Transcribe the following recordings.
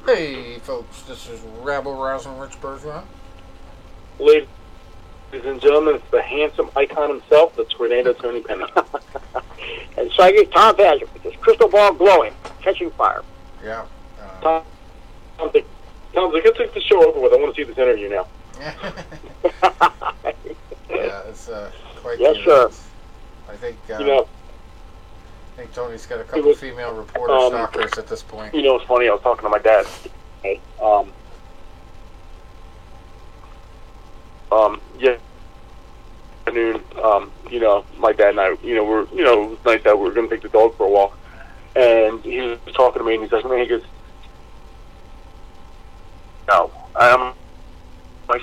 Hey, folks, this is Rabble Rousing Rich Bergeron. Ladies and gentlemen, it's the handsome icon himself, the Tornado Tony Penny. And Psychic Tom Patrick with his crystal ball glowing, catching fire. Yeah. Tom's like, let's take the show over with. I want to see this interview now. Yeah, it's quite Yes, the sir. event. I think, I I think Tony's got a couple female reporter stalkers at this point. It's funny. I was talking to my dad. Yeah. Afternoon. My dad and I, it was nice that we were going to take the dog for a walk, and he was talking to me, and he says, "Man, he goes, no." I'm like,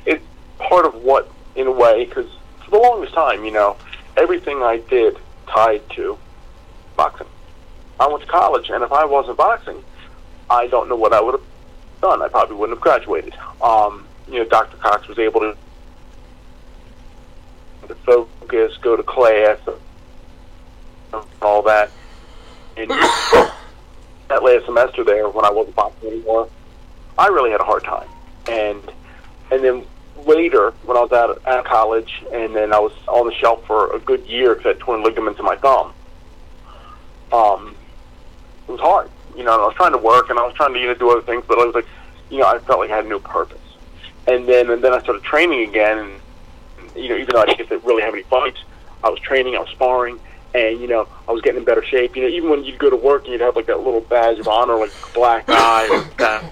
it's part of what, in a way, because for the longest time, everything I did tied to boxing. I went to college, and if I wasn't boxing, I don't know what I would have done. I probably wouldn't have graduated. Dr. Cox was able to focus, go to class, and all that. And that last semester there, when I wasn't boxing anymore, I really had a hard time. And then later, when I was out of college, and then I was on the shelf for a good year because I had torn ligaments in my thumb, it was hard. I was trying to work, and I was trying to do other things, but I was like, I felt like I had no purpose. And then I started training again, and even though I didn't get to really have any fights, I was training, I was sparring, and I was getting in better shape. Even when you'd go to work and you'd have like that little badge of honor, like black eye or that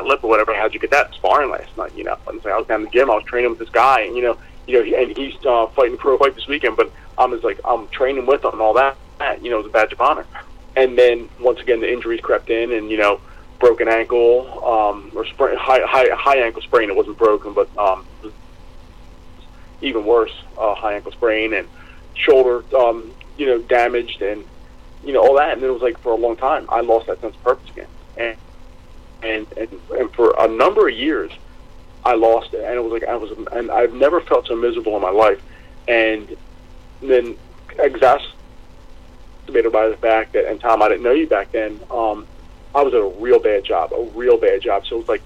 lip or whatever. How'd you get that sparring last night? And so I was down in the gym, I was training with this guy, and and he's fighting a pro fight this weekend, but I'm training with him and all that. It was a badge of honor. And then once again, the injuries crept in, and broken ankle, or high ankle sprain. It wasn't broken, but even worse, high ankle sprain, and shoulder, damaged, and all that. And it was like for a long time, I lost that sense of purpose again, and for a number of years, I lost it. And it was like and I've never felt so miserable in my life. And then exacerbated by the fact that, and Tom, I didn't know you back then. I was at a real bad job. So it was like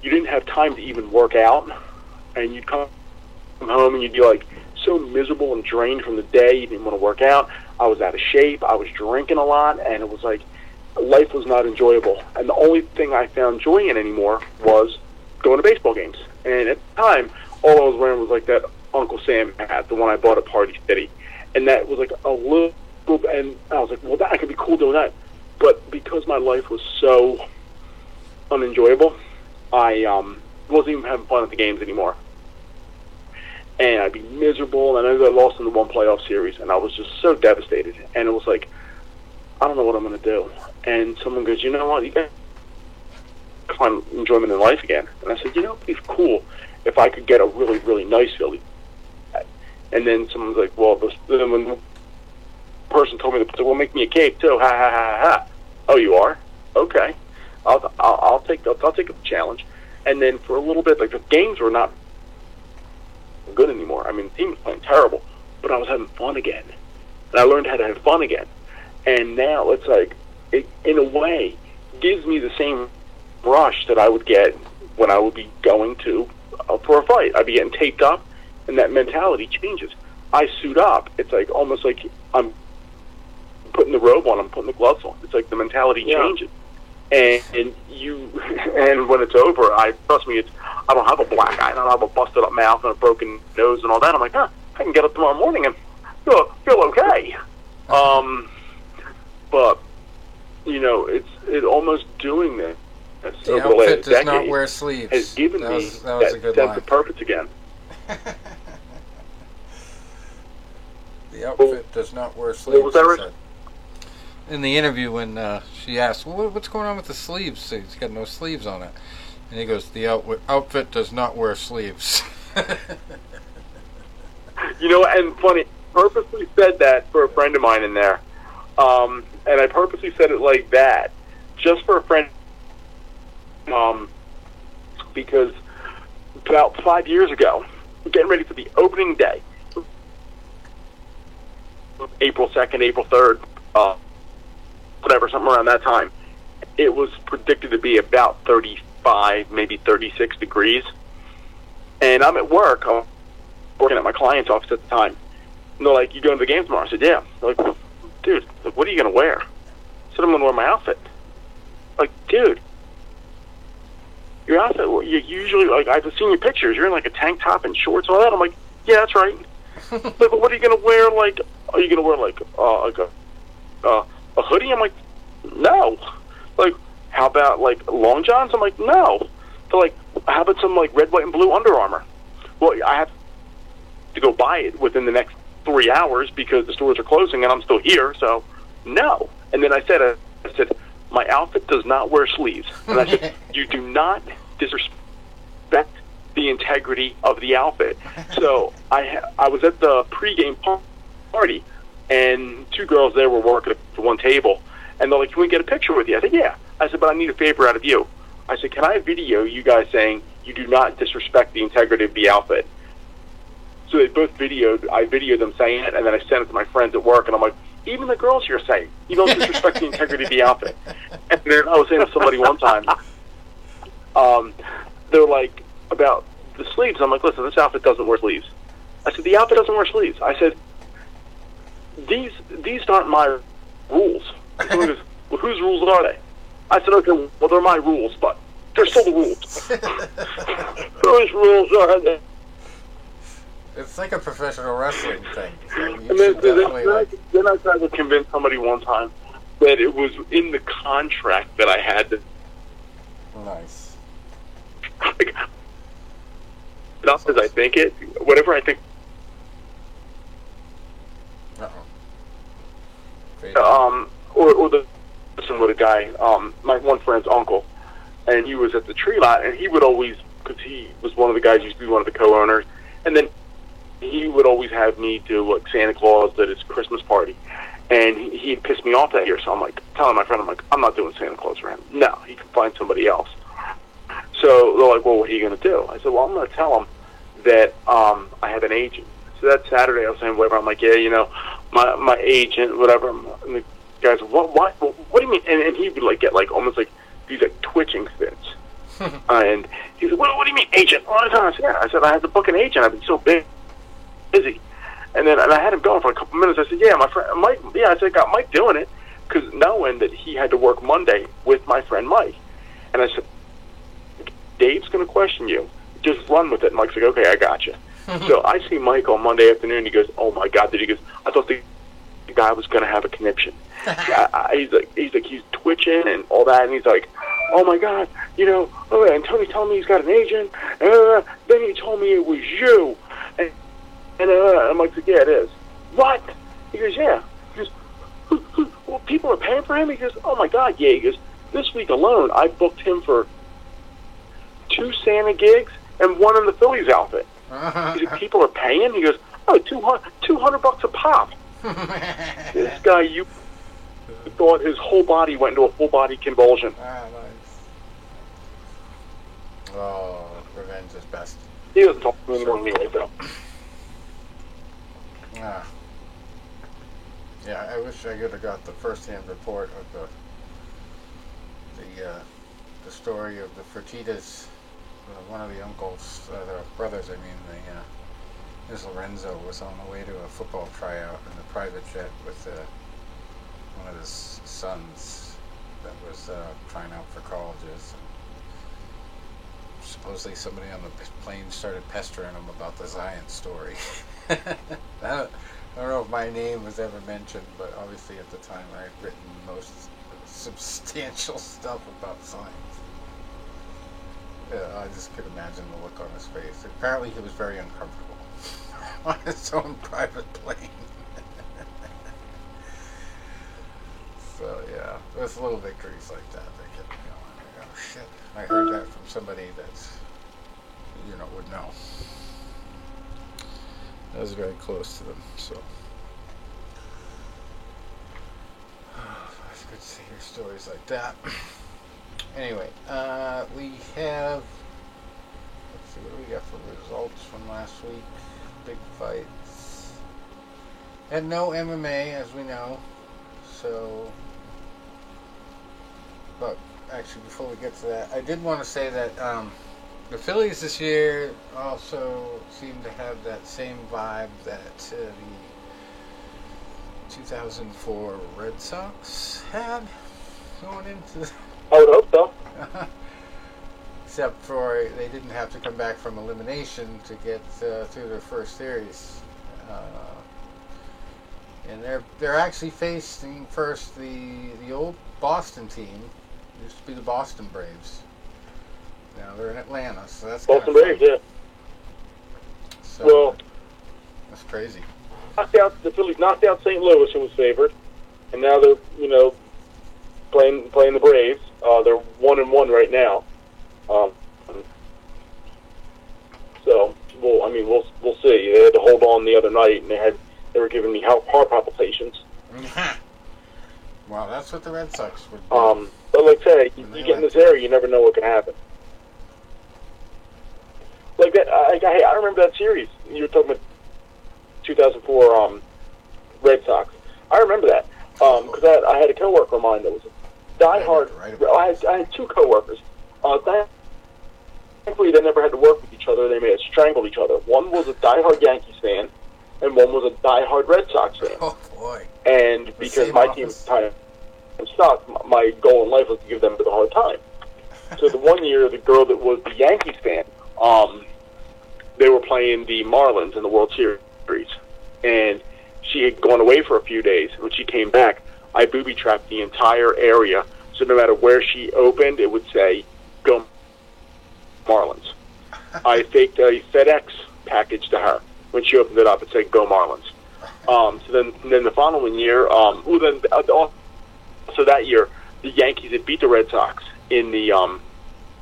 you didn't have time to even work out, and you'd come home and you'd be like so miserable and drained from the day. You didn't want to work out. I was out of shape. I was drinking a lot, and it was like life was not enjoyable. And the only thing I found joy in anymore was going to baseball games. And at the time, all I was wearing was like that Uncle Sam hat, the one I bought at Party City, and that was like a little. And I was like, well, that I could be cool doing that. But because my life was so unenjoyable, I wasn't even having fun at the games anymore. And I'd be miserable, and I lost in the one playoff series, and I was just so devastated. And it was like, I don't know what I'm going to do. And someone goes, you know what, you got to find enjoyment in life again. And I said, it'd be cool if I could get a really, really nice Philly. And then someone's like, well, when the person told me that, well, make me a cake too. Ha ha ha ha. Oh, you are? Okay. I'll take the challenge. And then for a little bit, like the games were not good anymore. I mean, the team was playing terrible, but I was having fun again, and I learned how to have fun again. And now it's like, it, in a way, gives me the same rush that I would get when I would be going to for a fight. I'd be getting taped up, and that mentality changes. I suit up. It's like almost like I'm putting the robe on. I'm putting the gloves on. It's like the mentality changes. And when it's over, trust me, I don't have a black eye, I don't have a busted up mouth and a broken nose and all that. I'm like, I can get up tomorrow morning and feel okay. But it's almost doing this The over the last outfit does decade not wear sleeves. has given that me was a that good sense line. of purpose again. The outfit does not wear sleeves. What was that, he Rich? said. In the interview, when she asked, well, what's going on with the sleeves? He's got no sleeves on it. And he goes, the outfit does not wear sleeves. And funny, purposely said that for a friend of mine in there. And I purposely said it like that, just for a friend, because about 5 years ago, getting ready for the opening day, April 2nd, April 3rd, whatever, something around that time. it was predicted to be about 35, maybe 36 degrees. And I'm at work. I'm working at my client's office at the time. And they're like, "You going to the game tomorrow?" I said, "Yeah." They're like, "Dude, like, what are you going to wear?" I said, "I'm going to wear my outfit." Like, dude, your outfit, you usually, like, I've seen your pictures. You're in, like, a tank top and shorts and all that. I'm like, "Yeah, that's right." Like, but what are you going to wear? Like, are you going to wear, like a hoodie? I'm like, "No." Like, how about, like, long johns? I'm like, "No." So, like, how about some, like, red, white, and blue Under Armour? Well, I have to go buy it within the next 3 hours because the stores are closing and I'm still here, so no. And then I said, "My outfit does not wear sleeves." And I said, "You do not disrespect the integrity of the outfit." So I was at the pregame party, and two girls there were working at one table, and they're like, "Can we get a picture with you?" I said, "Yeah." I said, "But I need a favor out of you." I said, "Can I video you guys saying you do not disrespect the integrity of the outfit?" So they both I videoed them saying it, and then I sent it to my friends at work, and I'm like, "Even the girls here say you don't disrespect the integrity of the outfit." And then I was saying to somebody one time, they're like, about the sleeves. I'm like, "Listen, this outfit doesn't wear sleeves." I said, "The outfit doesn't wear sleeves." I said, These aren't my rules." Someone goes, "Well, whose rules are they?" I said, "Okay, well, they're my rules, but they're still the rules." Whose rules are they? It's like a professional wrestling thing. So you And should definitely then I tried to convince somebody one time that it was in the contract that I had to. Nice. Like, not as I think it. Whatever I think. Or the person with a guy, my one friend's uncle, and he was at the tree lot, and he would always, because he was one of the guys, used to be one of the co-owners, and then he would always have me do, like, Santa Claus at his Christmas party, and he'd piss me off that year. So I'm like, telling my friend, I'm like, "I'm not doing Santa Claus for him. No, he can find somebody else." So they're like, "Well, what are you going to do?" I said, "Well, I'm going to tell him that I have an agent." So that Saturday, I was saying whatever. I'm like, "Yeah, you know, my agent, whatever." And the guy's, What do you mean?" And he would, like, get, like, almost like these, like, twitching fits. And he said, what do you mean, agent? All the time. I said, "Yeah." I said, "I had to book an agent. I've been so busy." And I had him going for a couple minutes. I said, "Yeah, my friend Mike." Yeah, I said, "I got Mike doing it," because knowing that he had to work Monday with my friend Mike. And I said, "Dave's going to question you. Just run with it." And Mike's like, "Okay, I got you." So I see Mike on Monday afternoon. He goes, "Oh my God!" He goes, "I thought the guy was going to have a conniption." He's twitching and all that, and he's like, "Oh my God, you know, oh, and Tony told me he's got an agent. Then he told me it was you." And I'm like, "Yeah, it is." "What?" He goes, "Yeah." He goes, "Well, people are paying for him?" He goes, "Oh my God, yeah." He goes, "This week alone, I booked him for 2 Santa gigs and 1 in the Phillies outfit." He said, "People are paying?" He goes, "Oh, $200 a pop." This guy, you thought his whole body went into a full body convulsion. Ah, nice. Oh, revenge is best. He doesn't talk to me anymore anyway, though. Ah. Yeah, I wish I could have got the first-hand report of the story of the Fertittas. One of the uncles, the brothers, I mean, Miss Lorenzo was on the way to a football tryout in a private jet with one of his sons that was trying out for colleges. And supposedly somebody on the plane started pestering him about the Zion story. I don't know if my name was ever mentioned, but obviously at the time I had written most substantial stuff about science. Yeah, I just could imagine the look on his face. Apparently he was very uncomfortable on his own private plane. So yeah, there's little victories like that get me going. Oh shit, I heard that from somebody that's, would know. I was very close to them, so. It's good to hear stories like that. Anyway, we have, let's see, what do we got for results from last week? Big fights. And no MMA, as we know. So, But actually, before we get to that, I did want to say that the Phillies this year also seem to have that same vibe that the 2004 Red Sox had going into. I would hope so. Except for they didn't have to come back from elimination to get through their first series, and they're actually facing first the old Boston team. It used to be the Boston Braves. Now they're in Atlanta, so that's Boston Braves, yeah. So, well, that's crazy. The Phillies knocked out St. Louis, who was favored, and now they're playing the Braves. They're 1-1 right now. So we'll see. They had to hold on the other night, and they were giving me heart palpitations. Well, that's what the Red Sox would do. But like I say, you get in this area, you never know what can happen. Like that, I remember that series you were talking about, 2004 Red Sox. I remember that because I had a coworker of mine that was a diehard. I had two coworkers. Thankfully, they never had to work with each other. They may have strangled each other. One was a diehard Yankees fan, and one was a diehard Red Sox fan. Oh boy! And because my team kind of sucked, my goal in life was to give them a hard time. So the one year, the girl that was the Yankees fan, they were playing the Marlins in the World Series, and she had gone away for a few days. When she came back, I booby-trapped the entire area, so no matter where she opened, it would say, "Go Marlins." I faked a FedEx package to her. When she opened it up, it said, "Go Marlins." So then the following year, so that year, the Yankees had beat the Red Sox in the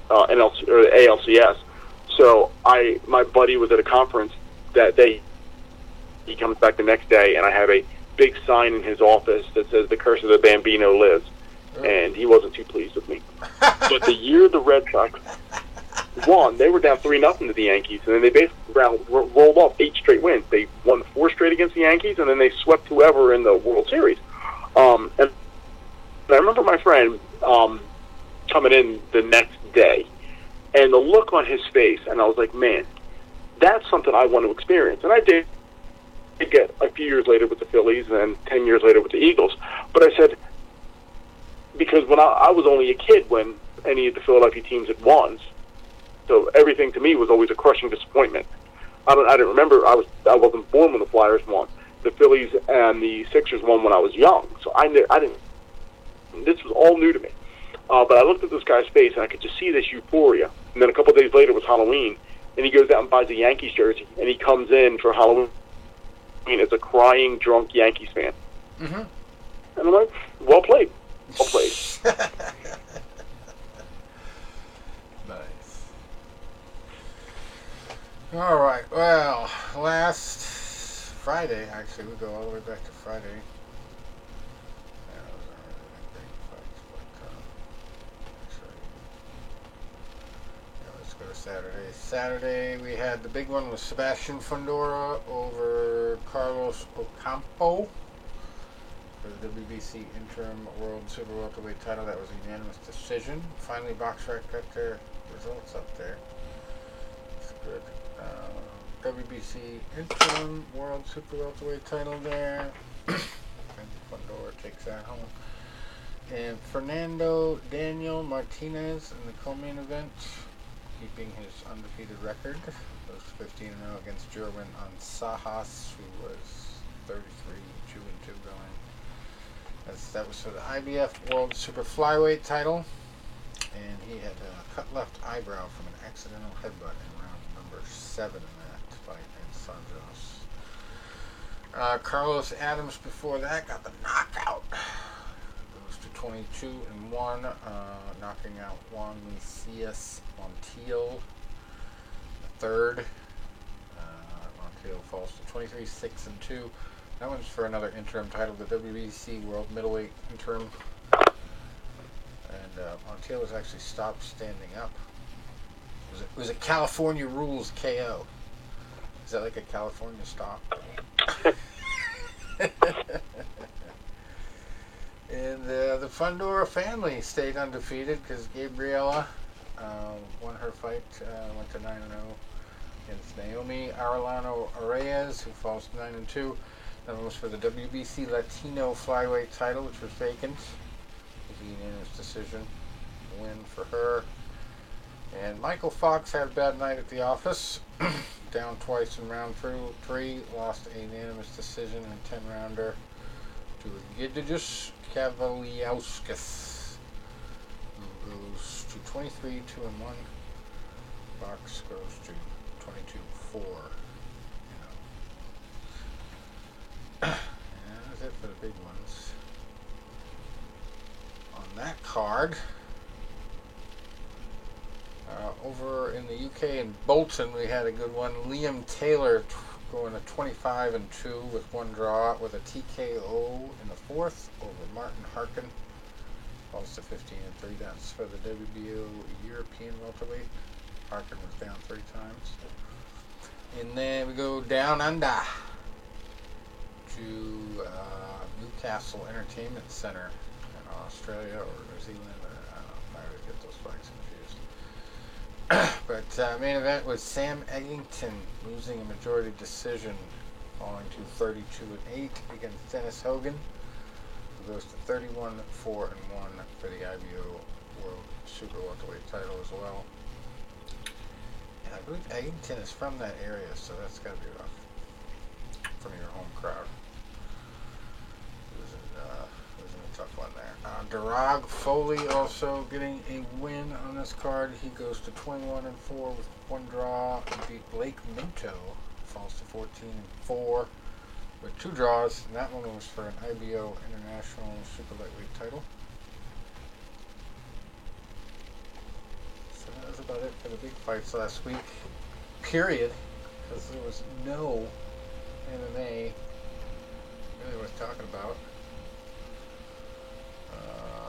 ALCS. So my buddy was at a conference that day. He comes back the next day, and I have a big sign in his office that says, "The curse of the Bambino lives." And he wasn't too pleased with me. But the year the Red Sox won, they were down 3-0 to the Yankees, and then they basically rolled off 8 straight wins. They won 4 straight against the Yankees, and then they swept whoever in the World Series. And I remember my friend coming in the next day, and the look on his face, and I was like, man, that's something I want to experience. And I did get a few years later with the Phillies, and then 10 years later with the Eagles. But I said, because when I was only a kid when any of the Philadelphia teams had won, so everything to me was always a crushing disappointment. I didn't remember. I wasn't born when the Flyers won. The Phillies and the Sixers won when I was young, so I didn't. This was all new to me. But I looked at this guy's face, and I could just see this euphoria. And then a couple of days later, it was Halloween, and he goes out and buys a Yankees jersey, and he comes in for Halloween as a crying, drunk Yankees fan. Mm-hmm. And I'm like, well played. Well played. Nice. All right. Well, last Friday, actually, we go all the way back to Friday. Yeah, those aren't really big fights, but actually, yeah, let's go to Saturday. Saturday, we had the big one with Sebastian Fundora over Carlos Ocampo for the WBC Interim World Super Welterweight title. That was a unanimous decision. Finally, BoxRec got their results up there. That's good. WBC Interim World Super Welterweight title there. And Fundora takes that home. And Fernando Daniel Martinez in the co-main event, keeping his undefeated record. Goes 15-0 against Jerwin Ansajas, who was 33-2-2 going. That was for the IBF World Super Flyweight title. And he had a cut left eyebrow from an accidental headbutt in round number 7 in that fight against Santos. Carlos Adams before that got the knockout. Goes to 22-1, knocking out Juan Macias Montiel third. Montiel falls to 23-6-2. That one's for another interim title, the WBC World Middleweight Interim. And Montiel was actually stopped standing up. It was a California Rules KO. Is that like a California stop? And the Fundora family stayed undefeated because Gabriella won her fight, went to 9-0 against Naomi Arellano Reyes, who falls to 9-2. That was for the WBC Latino flyweight title, which was vacant. It was a unanimous decision win for her. And Michael Fox had a bad night at the office. Down twice in round three, lost a unanimous decision in a 10-rounder to Gidius Kavaliauskas, who goes to 23-2-1. Fox goes to 22-4. And that's it for the big ones. On that card, over in the UK in Bolton, we had a good one. Liam Taylor going to 25-2 with one draw with a TKO in the fourth over Martin Harkin. Falls to 15-3. That's for the WBO European welterweight. Harkin was down 3 times. And then we go down under to Newcastle Entertainment Centre in Australia or New Zealand. I don't know. I always get those flags confused. But main event was Sam Eggington losing a majority decision, falling to 32-8 against Dennis Hogan, who goes to 31-4-1 for the IBO World Super Welterweight title as well. And I believe Eggington is from that area, so that's got to be rough. From your home crowd. It was a tough one there. Darag Foley also getting a win on this card. He goes to 21-4 with one draw. He beat Blake Minto. Falls to 14-4 with 2 draws. And that one was for an IBO International Super Lightweight title. So that was about it for the big fights last week. Period. Because there was no MMA really worth talking about.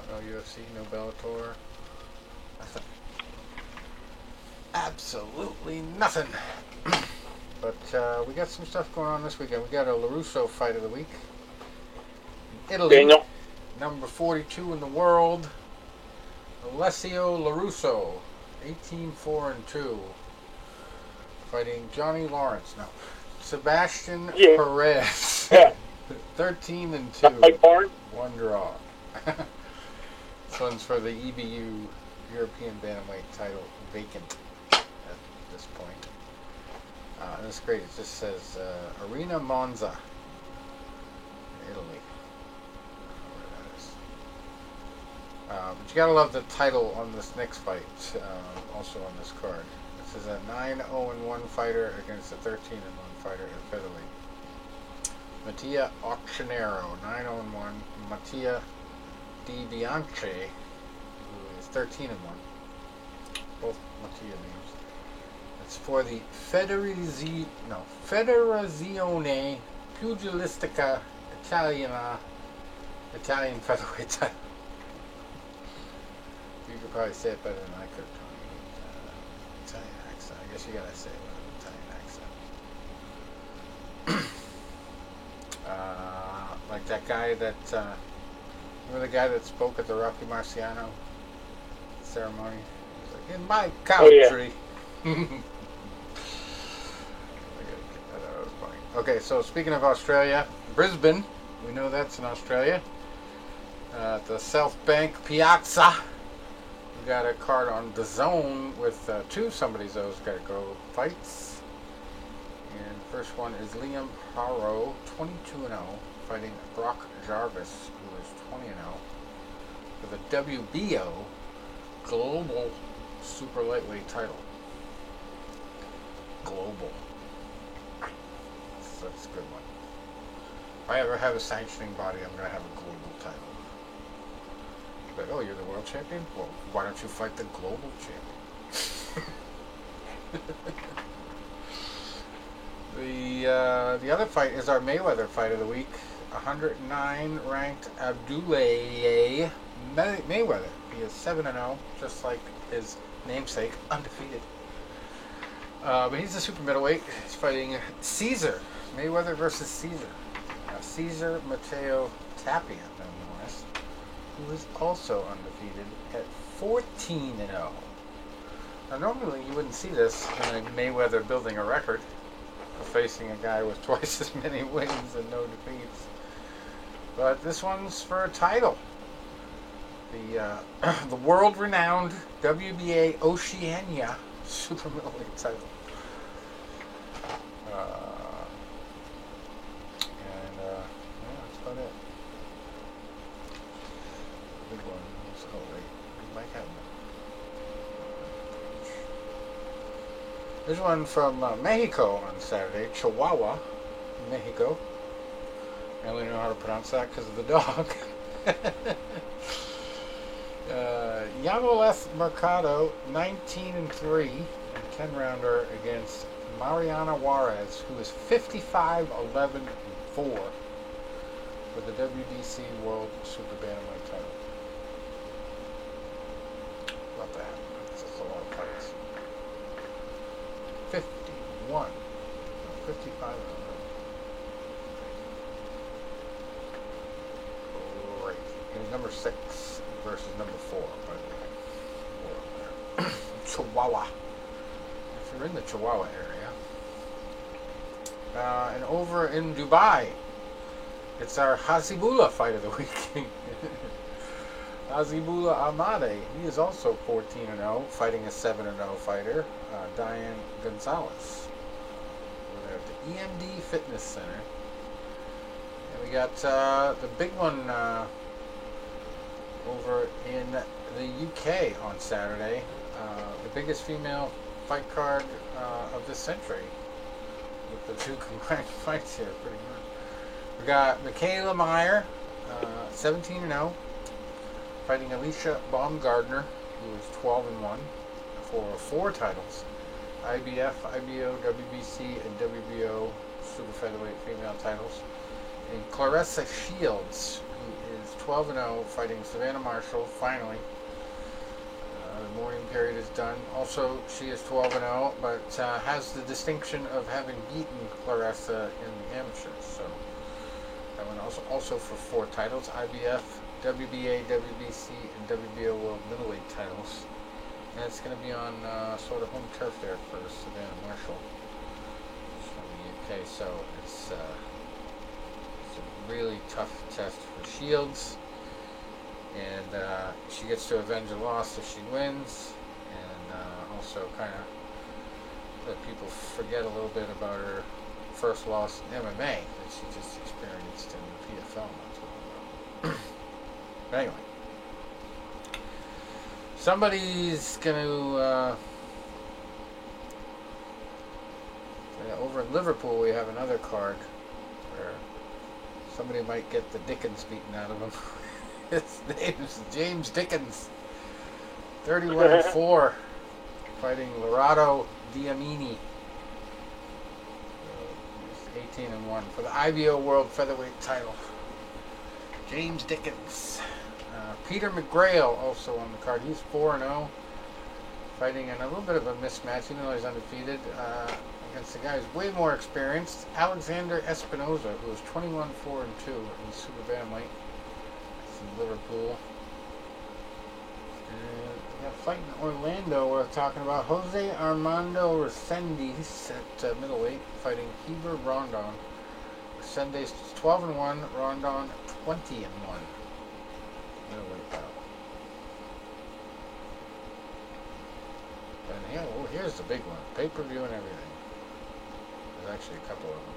No UFC, no Bellator. Nothing. Absolutely nothing. But we got some stuff going on this weekend. We got a LaRusso fight of the week. In Italy, Daniel. number 42 in the world, Alessio LaRusso, 18-4-2, fighting Johnny Lawrence. No, Sebastian Perez, 13-2, one draw. This one's for the EBU European Bantamweight title, vacant at this point. That's great. It just says Arena Monza, Italy. Where that is. But you gotta love the title on this next fight, also on this card. This is a 9-0-1 fighter against a 13-1 fighter in featherweight. Mattia Auccionero, 9-0-1. Mattia Di Bianchi, who is 13-1. Both Mattia names. It's for the Federazione Pugilistica Italian featherweight title. You could probably say it better than I could, Tony. Italian accent. I guess you gotta say it with an Italian accent. Like that guy that, remember the guy that spoke at the Rocky Marciano ceremony? He was like, in my country. Oh, yeah. That was funny. Okay, so speaking of Australia, Brisbane, we know that's in Australia. The South Bank Piazza. We got a card on the Zone with 2 somebody's those got to go fights. And the first one is Liam Harrow, 22-0, fighting Brock Jarvis, who is 20-0, for the WBO Global Super Lightweight title. Global. So that's a good one. If I ever have a sanctioning body, I'm going to have a global title. But, oh, you're the world champion? Well, why don't you fight the global champion? The other fight is our Mayweather fight of the week. 109 ranked Abdoulaye Mayweather. He is 7-0, just like his namesake, undefeated. But he's a super middleweight. He's fighting Caesar. Mayweather versus Caesar. Caesar Mateo Tapia, nonetheless. who is also undefeated at 14-0. Now, normally you wouldn't see this in a Mayweather building a record, facing a guy with twice as many wins and no defeats. But this one's for a title. The world-renowned WBA Oceania Super Middleweight title. That's about it. Big one. We might have one. There's one from Mexico on Saturday, Chihuahua, Mexico. I only know how to pronounce that because of the dog. Yamileth Mercado, 19-3, and 10-rounder against Mariana Juarez, who is 55-11-4 for the WBC World Super Bantamweight title. Not that. That's just a lot of fights. 55. Great. He was number 6 versus number 4, by the way. Chihuahua. If you're in the Chihuahua area. And over in Dubai, it's our Hasibullah fight of the week. Hasibullah Ahmadi. He is also 14-0, fighting a 7-0 fighter, Diane Gonzalez. We're there at the EMD Fitness Center. And we got the big one over in the UK on Saturday. The biggest female fight card of this century. With the two combined fights here, pretty much. We got Michaela Meyer, 17-0, fighting Alicia Baumgardner, who is 12-1, for 4 titles: IBF, IBO, WBC, and WBO super featherweight female titles. And Claressa Shields, who is 12-0, fighting Savannah Marshall, finally. The mourning period is done. Also, she is 12-0, but has the distinction of having beaten Claressa in the amateurs. So that one also for 4 titles: IBF, WBA, WBC, and WBO World Middleweight titles. And it's going to be on sort of home turf there for Savannah Marshall from the UK. So it's a really tough test for Shields. And she gets to avenge a loss if she wins, and also kind of let people forget a little bit about her first loss in MMA that she just experienced in the PFL not too long ago. But anyway, somebody's going to, over in Liverpool we have another card where somebody might get the Dickens beaten out of them. His name is James Dickens, 31-4, fighting Lorado Diamini, 18-1 for the IBO World Featherweight title. James Dickens. Peter McGrail also on the card. He's 4-0, fighting in a little bit of a mismatch, even though he's undefeated, against a guy who's way more experienced, Alexander Espinoza, who is 21-4-2 in Super Bantamweight. In Liverpool. And we got a fight in Orlando we're talking about. Jose Armando Resendiz at middleweight, fighting Heber Rondon. Resendiz 12-1, Rondon 20-1. Middleweight battle. And yeah, well, here's the big one. Pay-per-view and everything. There's actually a couple of them.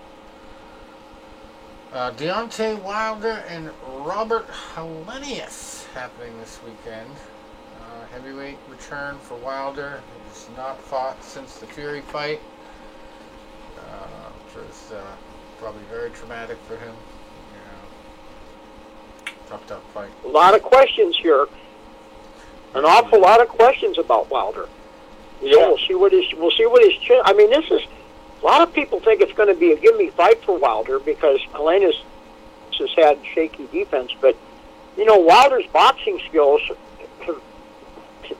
Deontay Wilder and Robert Helenius happening this weekend. Heavyweight return for Wilder. He's not fought since the Fury fight, which was probably very traumatic for him. Tough fight. A lot of questions here. An awful lot of questions about Wilder. We'll see what his chin. I mean, this is. A lot of people think it's going to be a give-me fight for Wilder because Helenius has had shaky defense. But, Wilder's boxing skills have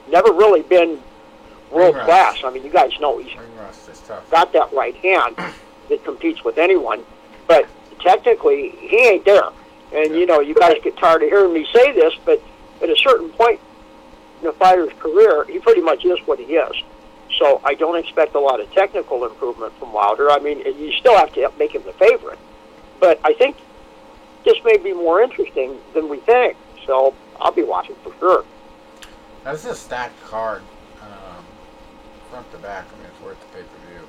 never really been world-class. I mean, you guys know he's got that right hand that competes with anyone. But technically, he ain't there. And, you know, you guys get tired of hearing me say this, but at a certain point in a fighter's career, he pretty much is what he is. So I don't expect a lot of technical improvement from Wilder. I mean, you still have to make him the favorite. But I think this may be more interesting than we think. So I'll be watching for sure. Now, this is a stacked card, front to back. I mean, it's worth the pay-per-view.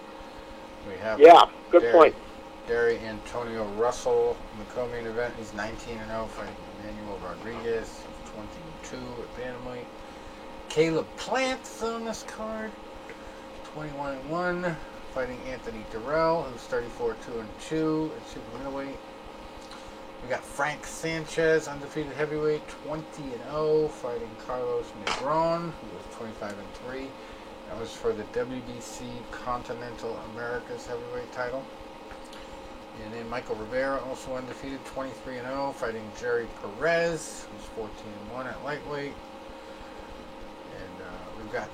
We have good point. Gary Antonio Russell in the co-main event. He's 19-0 fighting Emmanuel Rodriguez, 22 at bantamweight. Caleb Plant's on this card, 21-1, fighting Anthony Durrell, who's 34-2 at super middleweight. We got Frank Sanchez, undefeated heavyweight, 20-0, fighting Carlos Negron, who was 25-3. That was for the WBC Continental Americas heavyweight title. And then Michael Rivera, also undefeated, 23-0, fighting Jerry Perez, who's 14-1 at lightweight. And we've got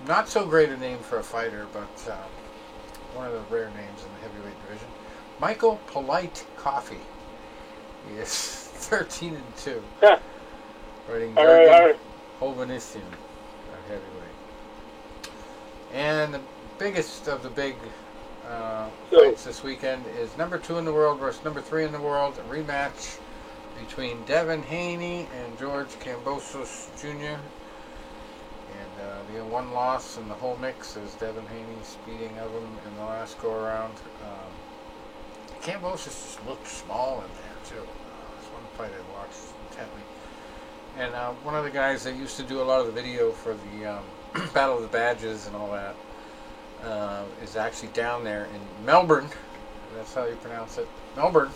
not so great a name for a fighter, but one of the rare names in the heavyweight division. Michael Polite Coffee. He is 13-2. Fighting Jürgen Hovnanian at heavyweight. And the biggest of the big fights this weekend is number 2 in the world versus number 3 in the world. A rematch between Devin Haney and George Kambosos Jr. And the one loss in the whole mix is Devin Haney's beating of him in the last go-around. Kambosos just looked small in there, too. It's one fight I watched intently. And one of the guys that used to do a lot of the video for the Battle of the Badges and all that is actually down there in Melbourne. That's how you pronounce it. Melbourne.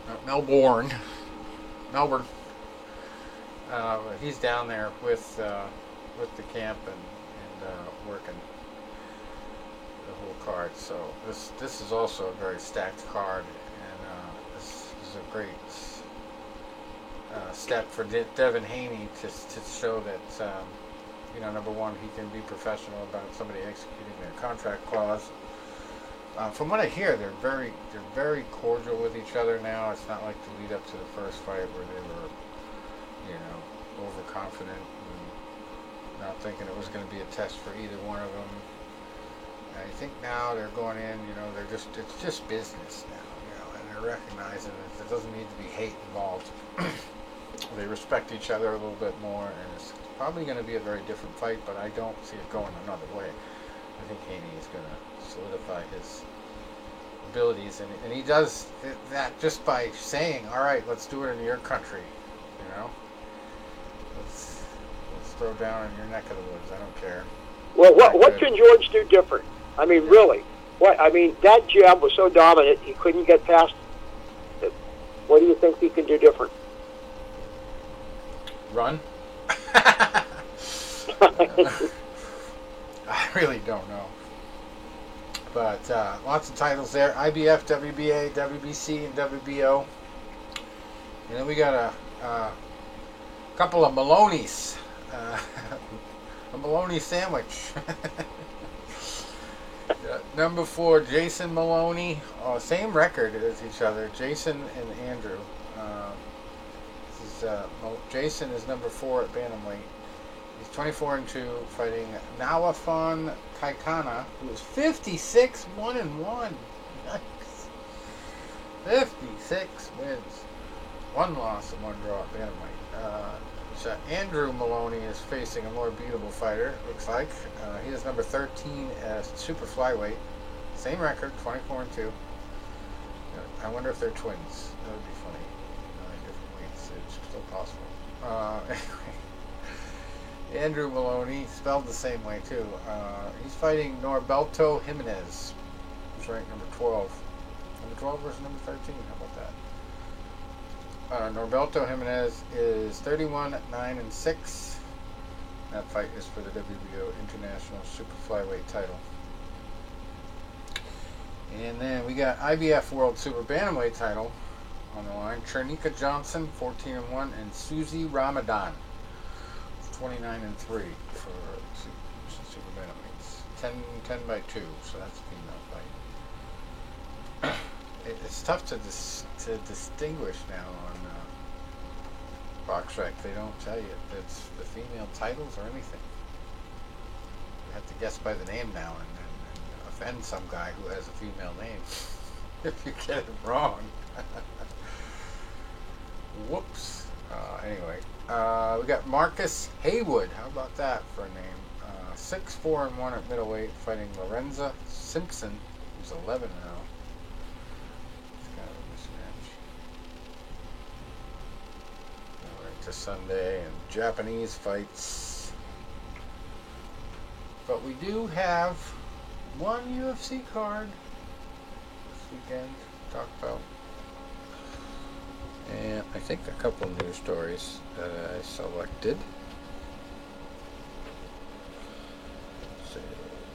Not Melbourne. Melbourne. He's down there with the camp and working the whole card. So this is also a very stacked card, and this is a great step for Devin Haney to show that number one, he can be professional about somebody executing their contract clause. From what I hear, they're very cordial with each other now. It's not like the lead up to the first fight where they were overconfident and not thinking it was going to be a test for either one of them. I think now they're going in, it's just business now, and they're recognizing that there doesn't need to be hate involved. They respect each other a little bit more, and it's probably going to be a very different fight, but I don't see it going another way. I think Haney is going to solidify his abilities, and he does that just by saying, all right, let's do it in your country, Let's throw down in your neck of the woods. I don't care. Well, what can George do different? I mean, really. That jab was so dominant, he couldn't get past it. What do you think he can do different? Run? I really don't know. But lots of titles there. IBF, WBA, WBC, and WBO. And then we got a couple of Maloney's. A Maloney sandwich. Number 4, Jason Maloney. Same record as each other. Jason and Andrew. Jason is number 4 at bantamweight. He's 24-2, fighting Nawafon Kaikana, who is 56-1-1. Nice. 56 wins, 1 loss and 1 draw at bantamweight. So Andrew Maloney is facing a more beatable fighter, looks like. He is number 13 as super flyweight. Same record, 24-2. I wonder if they're twins. That would be funny. 9 different weights. It's still possible. Anyway. Andrew Maloney, spelled the same way too. He's fighting Norberto Jimenez, who's ranked number 12. Number 12 versus number 13. How about that? Norberto Jimenez is 31-9-6. That fight is for the WBO International Super Flyweight title. And then we got IBF World Super Bantamweight title on the line. Chernika Johnson, 14-1, and Susie Ramadan, 29-3 for Super Bantamweights. 10-2, so that's a female fight. it's tough to distinguish now on BoxRec. They don't tell you if it's the female titles or anything. You have to guess by the name now and offend some guy who has a female name if you get it wrong. Whoops. Anyway, we got Marcus Haywood. How about that for a name? 6-4-1 at middleweight, fighting Lorenza Simpson, who's 11-0. It's kind of a mismatch. Alright, to Sunday and Japanese fights. But we do have one UFC card this weekend to talk about. And I think a couple news stories that I selected.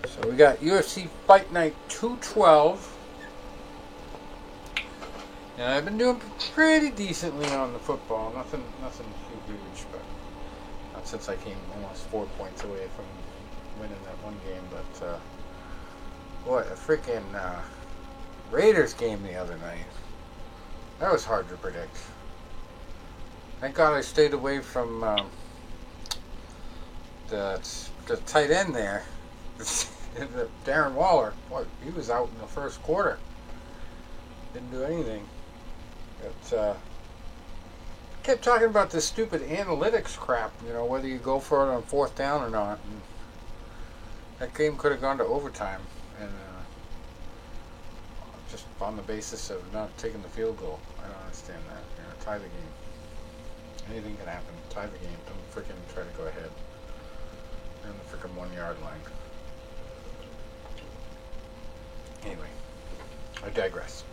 So we got UFC Fight Night 212. And I've been doing pretty decently on the football. Nothing huge, but not since I came almost 4 points away from winning that one game. But boy, a freaking Raiders game the other night. That was hard to predict. Thank God I stayed away from the tight end there. Darren Waller. Boy, he was out in the first quarter. Didn't do anything. But kept talking about this stupid analytics crap, whether you go for it on fourth down or not. And that game could have gone to overtime. And just on the basis of not taking the field goal. I don't understand that. Tie the game. Anything can happen. Tie the game. Don't freaking try to go ahead. On the freaking 1 yard line. Anyway, I digress.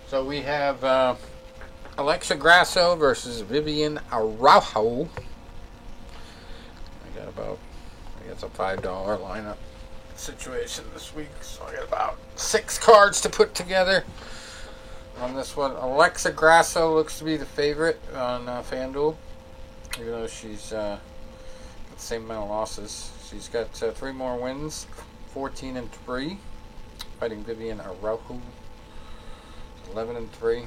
So we have Alexa Grasso versus Vivian Araujo. It's a $5 lineup situation this week, so I got about 6 cards to put together on this one. Alexa Grasso looks to be the favorite on FanDuel, even though she's got the same amount of losses. She's got 3 more wins, 14-3, fighting Vivian Araujo, 11-3.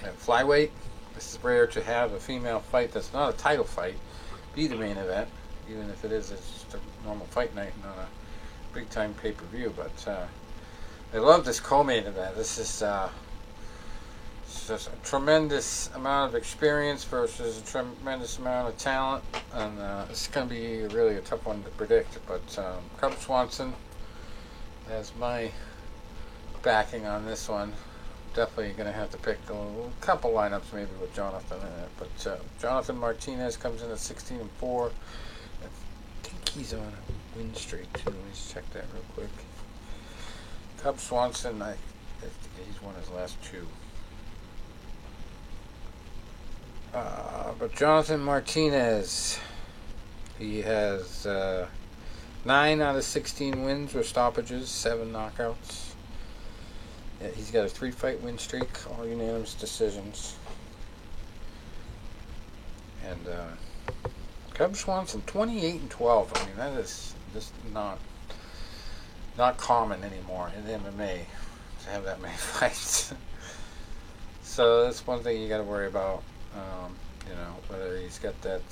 At flyweight, this is rare to have a female fight that's not a title fight be the main event, even if it's just a normal fight night and not a big time pay-per-view. But I love this co-main event. This is just a tremendous amount of experience versus a tremendous amount of talent, and it's going to be really a tough one to predict. But Cub Swanson has my backing on this one. Definitely going to have to pick a couple lineups maybe with Jonathan in it. But Jonathan Martinez comes in at 16-4. I think he's on a win streak too. Let's check that real quick. Cub Swanson, I think he's won his last 2. But Jonathan Martinez, he has 9 out of 16 wins with stoppages, 7 knockouts. Yeah, he's got a 3-fight win streak, all unanimous decisions. And Cub Swanson, 28-12. I mean, that is just not common anymore in MMA to have that many fights. So that's one thing you got to worry about. Whether he's got that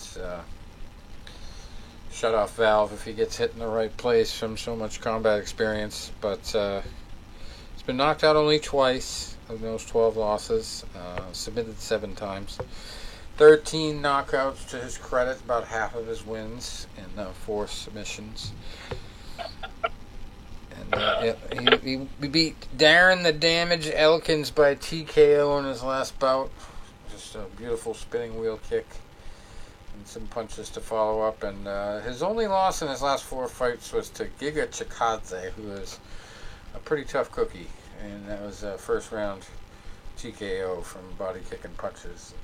shut-off valve if he gets hit in the right place from so much combat experience. But he's been knocked out only twice of those 12 losses, submitted 7 times. 13 knockouts to his credit, about half of his wins in 4 submissions. And he beat Darren the Damage Elkins by TKO in his last bout. Just a beautiful spinning wheel kick and some punches to follow up. And his only loss in his last 4 fights was to Giga Chikadze, who is a pretty tough cookie. And that was a first round TKO from body kick and punches.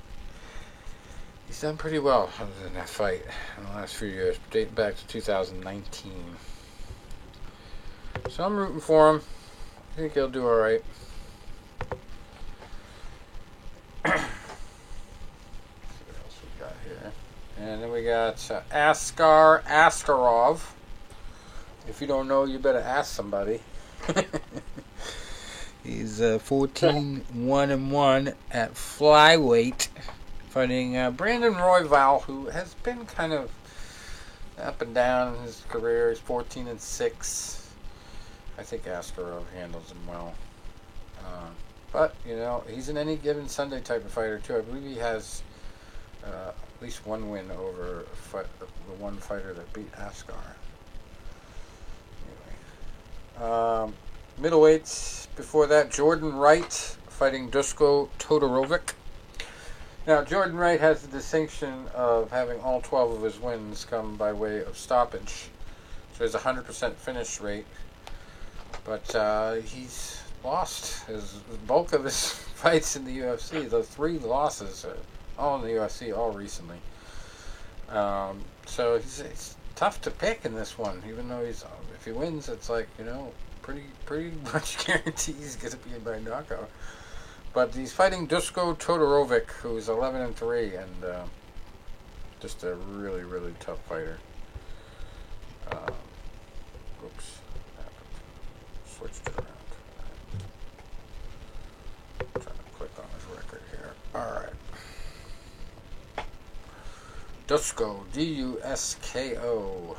He's done pretty well other than that fight in the last few years, dating back to 2019. So I'm rooting for him. I think he'll do alright. Let's see what else we got here. And then we got Askar Askarov. If you don't know, you better ask somebody. is 14-1-1 at flyweight, fighting Brandon Royval, who has been kind of up and down in his career. He's 14-6. I think Askarov handles him well. But, he's an any given Sunday type of fighter, too. I believe he has at least one win over the one fighter that beat Askar. Anyway. Middleweights, before that, Jordan Wright fighting Dusko Todorovic. Now, Jordan Wright has the distinction of having all 12 of his wins come by way of stoppage. So he has a 100% finish rate. But he's lost the bulk of his fights in the UFC. The 3 losses are all in the UFC, all recently. So it's tough to pick in this one, even though if he wins, it's like, pretty much guaranteed he's going to be in by knockout. But he's fighting Dusko Todorovic, who's 11-3, and just a really, really tough fighter. Oops, switched it around. I'm trying to click on his record here. All right. Dusko, D-U-S-K-O.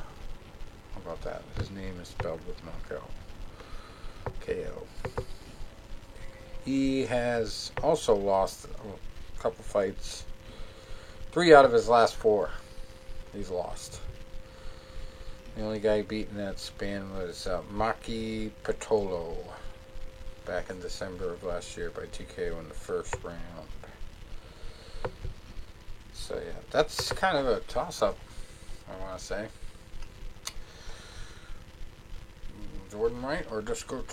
How about that? His name is spelled with knockout. K-O. He has also lost a couple fights. 3 out of his last 4 he's lost. The only guy beaten that span was Maki Patolo back in December of last year by TKO in the first round. So yeah, that's kind of a toss-up, I want to say. Jordan Wright or Dusko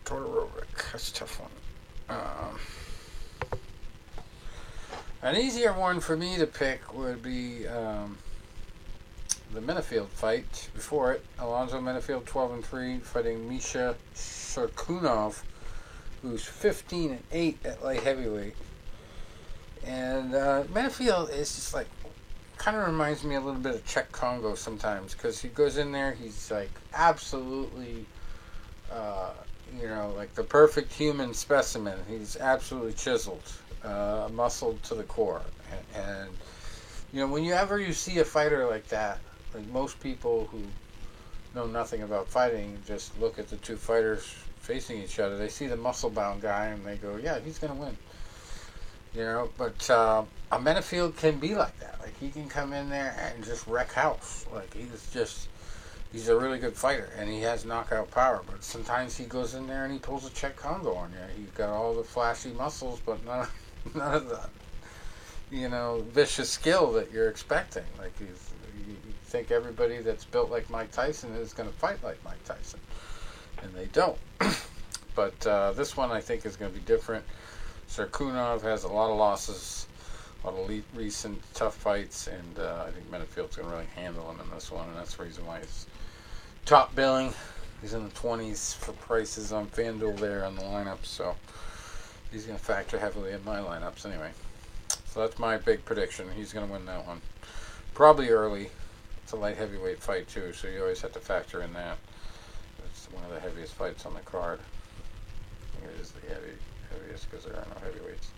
Todorovic? That's a tough one. An easier one for me to pick would be the Menifield fight. Before it, Alonzo Menifield, 12-3, fighting Misha Cirkunov, who's 15-8 at light heavyweight. And Menifield is just like, kind of reminds me a little bit of Czech Congo sometimes, because he goes in there, he's like absolutely, like the perfect human specimen. He's absolutely chiseled, muscled to the core. And whenever you see a fighter like that, like most people who know nothing about fighting just look at the 2 fighters facing each other. They see the muscle-bound guy and they go, yeah, he's going to win. But a Menifield can be like that. Like, he can come in there and just wreck house. Like, he's a really good fighter, and he has knockout power. But sometimes he goes in there and he pulls a Czech Congo on you. He's got all the flashy muscles, but none of the, vicious skill that you're expecting. Like, you think everybody that's built like Mike Tyson is going to fight like Mike Tyson, and they don't. But this one, I think, is going to be different. Cirkunov has a lot of losses, a lot of recent tough fights, and I think Menifield's going to really handle him in this one, and that's the reason why he's top billing. He's in the 20s for prices on FanDuel there on the lineup, so he's going to factor heavily in my lineups anyway. So that's my big prediction. He's going to win that one. Probably early. It's a light heavyweight fight, too, so you always have to factor in that. It's one of the heaviest fights on the card. I think it is the heaviest because there are no heavyweights.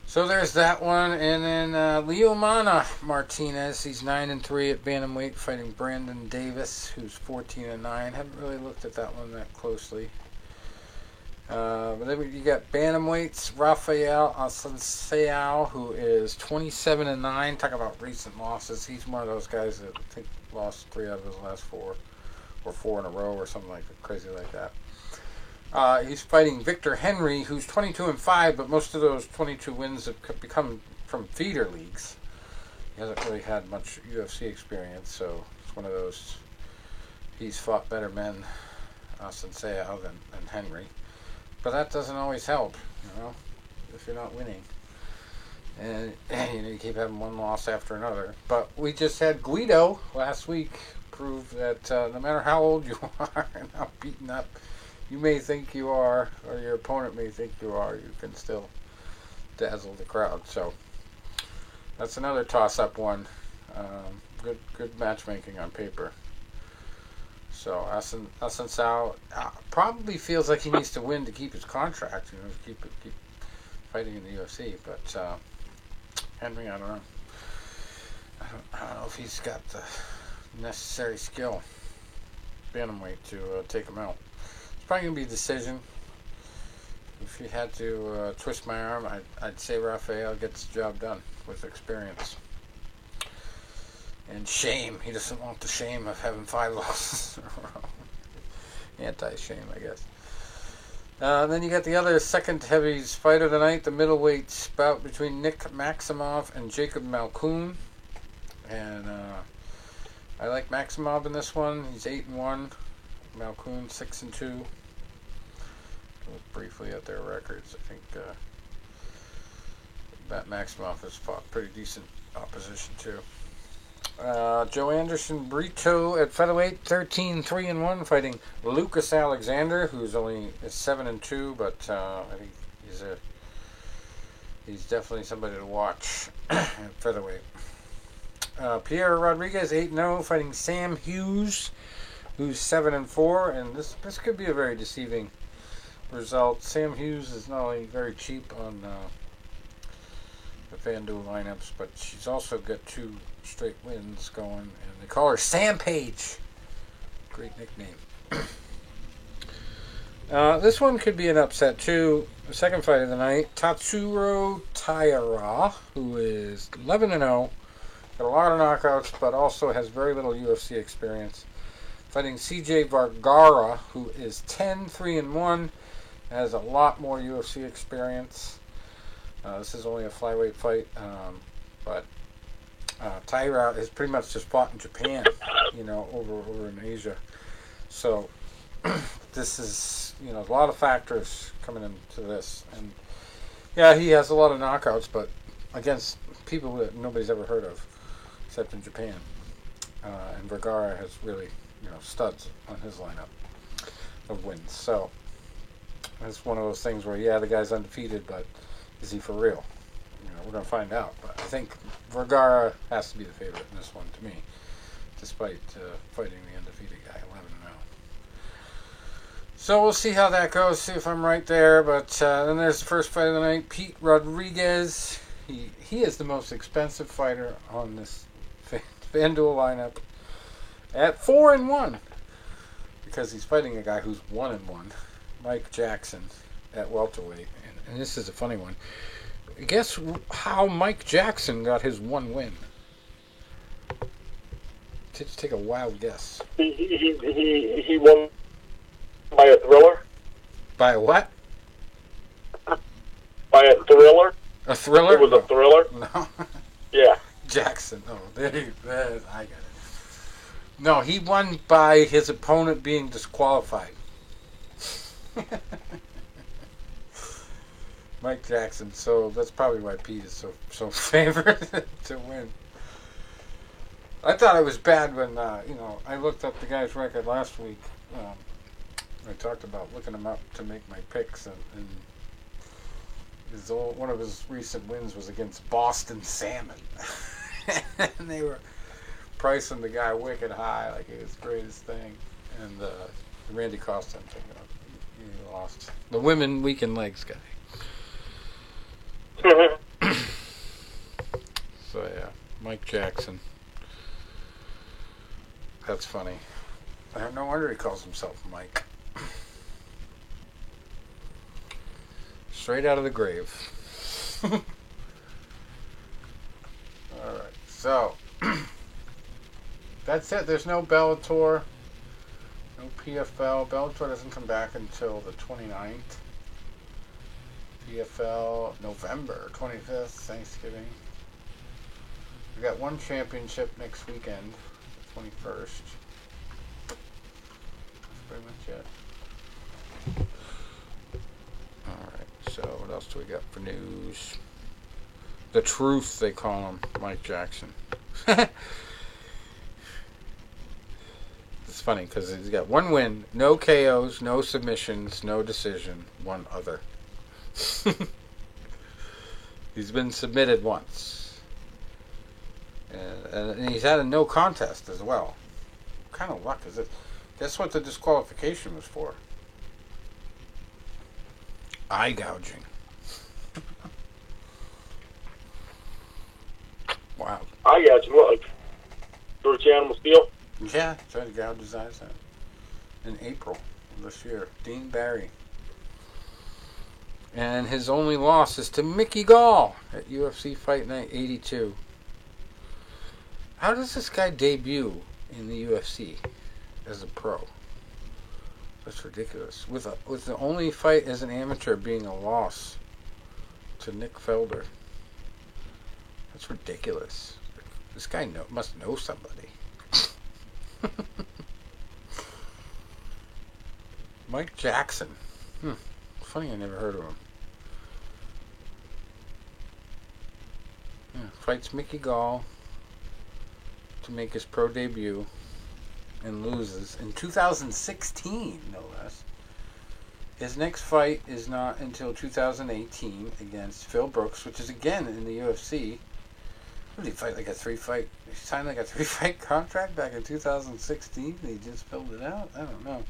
So there's that one, and then Leomana Martinez, he's 9-3 at bantamweight, fighting Brandon Davis, who's 14-9. Haven't really looked at that one that closely. But then you got bantamweights, Rafael Assunção, who is 27-9. Talk about recent losses. He's one of those guys that I think lost 3 out of his last 4, or 4 in a row, or something like crazy like that. He's fighting Victor Henry, who's 22-5, but most of those 22 wins have become from feeder leagues. He hasn't really had much UFC experience, so it's one of those. He's fought better men, Assunção, than Henry. But that doesn't always help, if you're not winning. And you keep having one loss after another. But we just had Guido last week prove that no matter how old you are and how beaten up you may think you are, or your opponent may think you are, you can still dazzle the crowd. So that's another toss-up one. Good matchmaking on paper. So Assunção probably feels like he needs to win to keep his contract, to keep fighting in the UFC. But Henry, I don't know. I don't know if he's got the necessary skill, bantamweight, to take him out. It's probably gonna be a decision. If you had to twist my arm, I'd say Rafael gets the job done with experience. And shame. He doesn't want the shame of having 5 losses in a row. Anti-shame, I guess. Then you got the other second heavies fight of the night, the middleweight bout between Nick Maximov and Jacob Malkoun. And I like Maximov in this one. He's 8-1. Malkoun 6-2. Look briefly at their records. I think Matt Maximov has fought pretty decent opposition too. Joe Anderson Brito at featherweight, 13-3-1, fighting Lucas Alexander, who's only 7-2, but I think he's definitely somebody to watch at featherweight. Pierre Rodriguez 8-0, fighting Sam Hughes, who's 7-4, and this could be a very deceiving result. Sam Hughes is not only very cheap on the FanDuel lineups, but she's also got 2 straight wins going, and they call her Sam Page. Great nickname. This one could be an upset too. The second fight of the night, Tatsuro Taira, who is 11-0, got a lot of knockouts, but also has very little UFC experience, fighting CJ Vergara, who is 10-3-1, has a lot more UFC experience. This is only a flyweight fight, but Taira has pretty much just fought in Japan, over in Asia. So this is, a lot of factors coming into this. And yeah, he has a lot of knockouts, but against people that nobody's ever heard of, except in Japan. And Vergara has really, studs on his lineup of wins. So it's one of those things where, yeah, the guy's undefeated, but is he for real? We're going to find out. But I think Vergara has to be the favorite in this one to me, despite fighting the undefeated guy, 11-0. So we'll see how that goes, see if I'm right there. But then there's the first fight of the night, Pete Rodriguez. He is the most expensive fighter on this FanDuel lineup at 4-1, because he's fighting a guy who's 1-1, Mike Jackson, at welterweight. And this is a funny one. Guess how Mike Jackson got his 1 win? Take a wild guess. He won by a thriller. By a what? By a thriller. A thriller? It was a thriller. No. Yeah. Jackson. Oh, I got it. No, he won by his opponent being disqualified. Mike Jackson. So that's probably why Pete is so favored to win. I thought it was bad when I looked up the guy's record last week. I talked about looking him up to make my picks, and one of his recent wins was against Boston Salmon, and they were pricing the guy wicked high, like it was the greatest thing. And Randy Costin, he lost. The women weekend legs guy. So yeah, Mike Jackson. That's funny. No wonder he calls himself Mike. Straight out of the grave. Alright, so that's it. There's no Bellator, no PFL. Bellator doesn't come back until the 29th. PFL November 25th, Thanksgiving. We got one championship next weekend, the 21st. That's pretty much it. Alright, so what else do we got for news? The Truth, they call him, Mike Jackson. It's funny because he's got 1 win, no KOs, no submissions, no decision, 1 other. He's been submitted once. And he's had a no contest as well. What kind of luck is it? Guess what the disqualification was for? Eye gouging. Wow. I got you. What, like George Animal Steel? Yeah, tried to gouge his eyes out. In April of this year. Dean Barry. And his only loss is to Mickey Gall at UFC Fight Night 82. How does this guy debut in the UFC as a pro? That's ridiculous. With the only fight as an amateur being a loss to Nick Felder. That's ridiculous. This guy must know somebody. Mike Jackson. Funny I never heard of him. Yeah, fights Mickey Gall to make his pro debut and loses in 2016, no less. His next fight is not until 2018 against Phil Brooks, which is again in the UFC. What did he fight? Like a three-fight? He signed like a three-fight contract back in 2016 and he just filled it out? I don't know.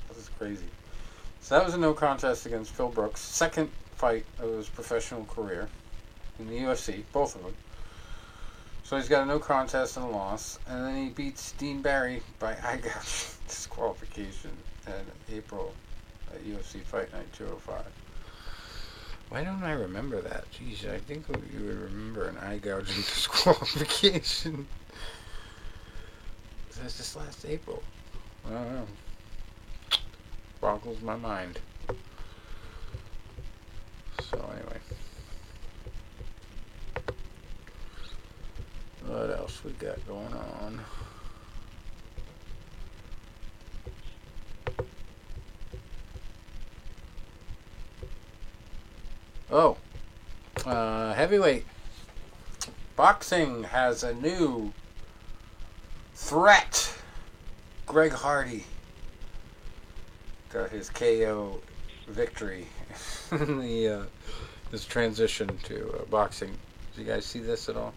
This is crazy. So that was a no contest against Phil Brooks. Second fight of his professional career in the UFC, both of them. So he's got a no contest and a loss. And then he beats Dean Barry by eye gouge disqualification in April at UFC Fight Night 205. Why don't I remember that? Jeez, I think you would remember an eye gouging disqualification. That's just last April. I don't know. Boggles my mind. So anyway. What else we got going on? Oh. Heavyweight. Boxing has a new threat. Greg Hardy got his KO victory in his transition to boxing. Did you guys see this at all?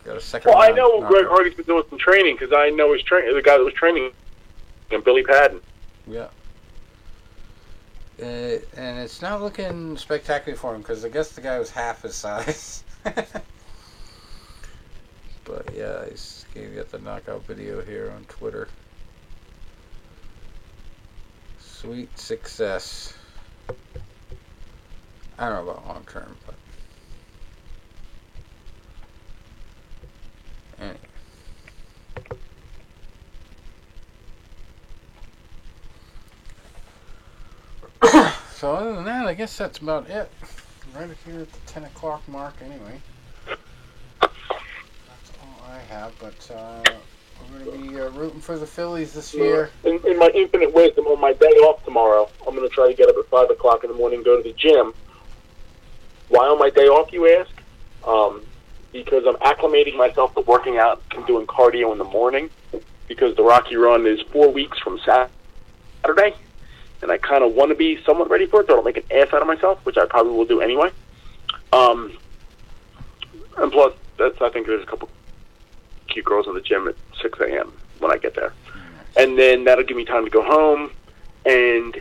Got a second. Well, I know Greg Hardy's been doing some training because I know the guy that was training him, Billy Padden. Yeah. And it's not looking spectacular for him because I guess the guy was half his size. But yeah, he's got the knockout video here on Twitter. Sweet success. I don't know about long term, but anyway. So other than that, I guess that's about it. Right here at the 10 o'clock mark anyway. That's all I have, but we're going to be rooting for the Phillies this year. In my infinite wisdom, on my day off tomorrow, I'm going to try to get up at 5 o'clock in the morning and go to the gym. Why on my day off, you ask? Because I'm acclimating myself to working out and doing cardio in the morning because the Rocky Run is 4 weeks from Saturday. And I kind of want to be somewhat ready for it, so I don't make an ass out of myself, which I probably will do anyway. And plus, I think there's a couple cute girls in the gym at 6 a.m. when I get there. And then that'll give me time to go home and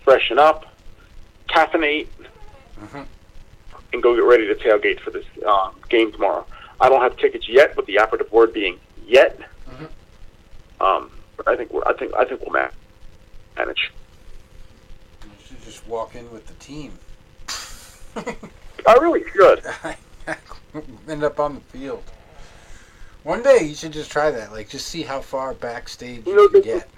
freshen up, caffeinate, and go get ready to tailgate for this game tomorrow. I don't have tickets yet, with the operative word being yet. But I think we'll manage. You should just walk in with the team. I really should. End up on the field. One day you should just try that. Like, just see how far backstage you can get.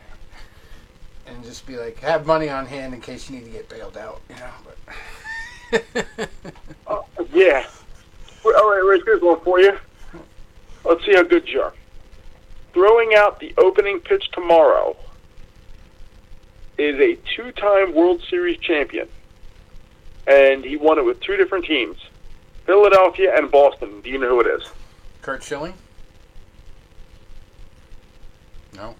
And just be like, have money on hand in case you need to get bailed out. You know, but... Yeah. All right, Rich, here's one for you. Let's see how good you are. Throwing out the opening pitch tomorrow is a two-time World Series champion. And he won it with two different teams, Philadelphia and Boston. Do you know who it is? Curt Schilling? No.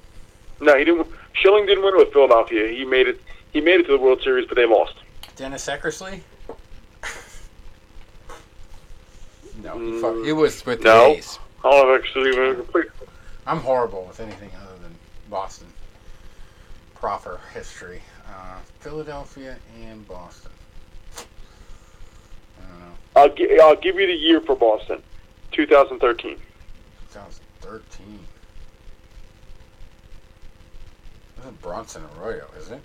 No, he didn't. Schilling didn't win it with Philadelphia. He made it to the World Series, but they lost. Dennis Eckersley? No, he was with the A's. I don't know if actually. I'm horrible with anything other than Boston proper history. Philadelphia and Boston. I don't know. I'll give you the year for Boston, 2013. 2013. Isn't Bronson Arroyo, is it?